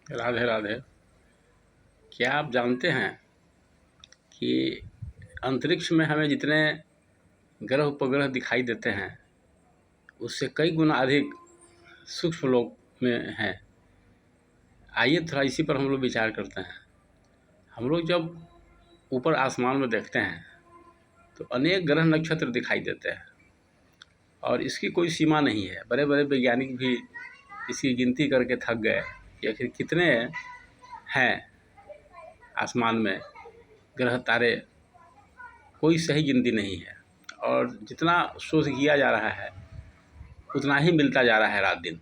राधे राधे। क्या आप जानते हैं कि अंतरिक्ष में हमें जितने ग्रह उपग्रह दिखाई देते हैं उससे कई गुना अधिक सूक्ष्म लोक में हैं। आइए थोड़ा इसी पर हम लोग विचार करते हैं। हम लोग जब ऊपर आसमान में देखते हैं तो अनेक ग्रह नक्षत्र दिखाई देते हैं और इसकी कोई सीमा नहीं है। बड़े बड़े वैज्ञानिक भी इसकी गिनती करके थक गए कि आखिर कितने हैं आसमान में ग्रह तारे, कोई सही गिनती नहीं है। और जितना शोध किया जा रहा है उतना ही मिलता जा रहा है रात दिन।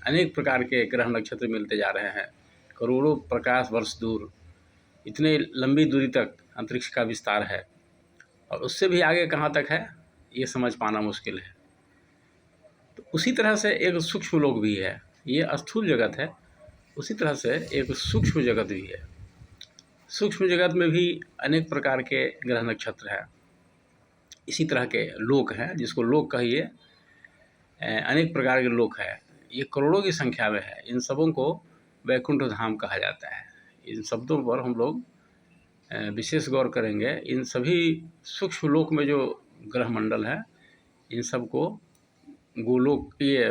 अनेक प्रकार के ग्रह नक्षत्र मिलते जा रहे हैं, करोड़ों प्रकाश वर्ष दूर, इतने लंबी दूरी तक अंतरिक्ष का विस्तार है और उससे भी आगे कहाँ तक है ये समझ पाना मुश्किल है। तो उसी तरह से एक सूक्ष्म लोक भी है। ये स्थूल जगत है, उसी तरह से एक सूक्ष्म जगत भी है। सूक्ष्म जगत में भी अनेक प्रकार के ग्रह नक्षत्र हैं, इसी तरह के लोक हैं, जिसको लोक कहिए। अनेक प्रकार के लोक हैं, ये करोड़ों की संख्या में है। इन सबों को वैकुंठ धाम कहा जाता है। इन शब्दों पर हम लोग विशेष गौर करेंगे। इन सभी सूक्ष्म लोक में जो ग्रह मंडल है इन सबको गोलोक, ये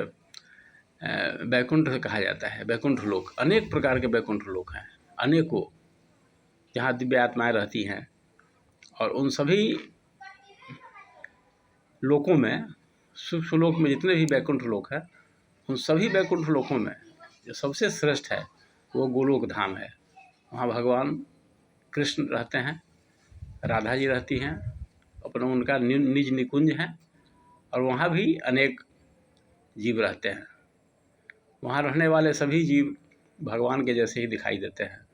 वैकुंठ कहा जाता है। वैकुंठ लोक, अनेक प्रकार के वैकुंठ लोक हैं, अनेकों, जहाँ दिव्य आत्माएँ रहती हैं। और उन सभी लोकों में, सूक्ष्म लोक में जितने भी वैकुंठ लोक हैं, उन सभी वैकुंठ लोकों में जो सबसे श्रेष्ठ है वो गोलोक धाम है। वहाँ भगवान कृष्ण रहते हैं, राधा जी रहती हैं, अपना उनका निज निकुंज है और वहाँ भी अनेक जीव रहते हैं। वहाँ रहने वाले सभी जीव भगवान के जैसे ही दिखाई देते हैं।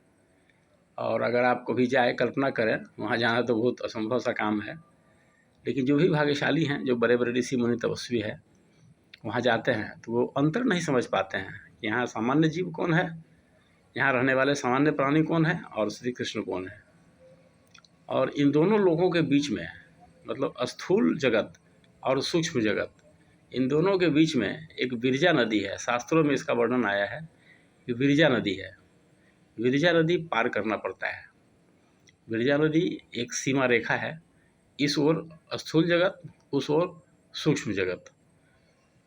और अगर आप कभी जाए, कल्पना करें, वहाँ जाना तो बहुत असंभव सा काम है, लेकिन जो भी भाग्यशाली हैं, जो बड़े बड़े ऋषि मुनि तपस्वी है, वहाँ जाते हैं तो वो अंतर नहीं समझ पाते हैं कि यहाँ सामान्य जीव कौन है, यहाँ रहने वाले सामान्य प्राणी कौन है और श्री कृष्ण कौन है। और इन दोनों लोगों के बीच में, मतलब स्थूल जगत और सूक्ष्म जगत, इन दोनों के बीच में एक विरजा नदी है। शास्त्रों में इसका वर्णन आया है कि विरजा नदी है। विरजा नदी पार करना पड़ता है। विरजा नदी एक सीमा रेखा है, इस ओर स्थूल जगत, उस ओर सूक्ष्म जगत,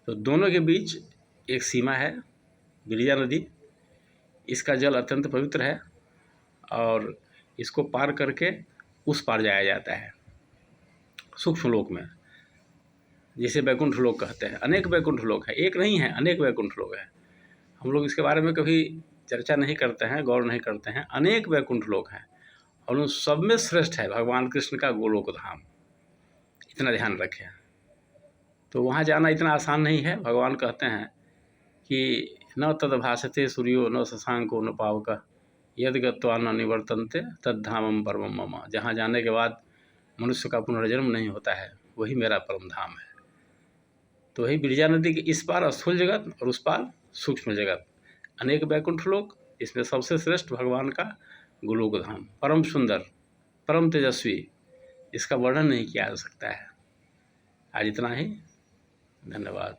तो दोनों के बीच एक सीमा है विरजा नदी। इसका जल अत्यंत पवित्र है और इसको पार करके उस पार जाया जाता है सूक्ष्म लोक में, जिसे वैकुंठ लोक कहते हैं। अनेक वैकुंठ लोक हैं, एक नहीं है, अनेक वैकुंठ लोक हैं। हम लोग इसके बारे में कभी चर्चा नहीं करते हैं, गौर नहीं करते हैं। अनेक वैकुंठ लोक हैं और उन सब में श्रेष्ठ है भगवान कृष्ण का गोलोक धाम। इतना ध्यान रखें। तो वहाँ जाना इतना आसान नहीं है। भगवान कहते हैं कि न तद भासते सूर्यो न शशांको न पावकः यद गत्वा न निवर्तन्ते तद्धामम परमम मम। जहाँ जाने के बाद मनुष्य का पुनर्जन्म नहीं होता है वही मेरा परम धाम है। तो वही विरजा नदी के इस पार स्थूल जगत और उस पार सूक्ष्म जगत, अनेक वैकुंठ लोक, इसमें सबसे श्रेष्ठ भगवान का गोलोक धाम, परम सुंदर, परम तेजस्वी, इसका वर्णन नहीं किया जा सकता है। आज इतना ही, धन्यवाद।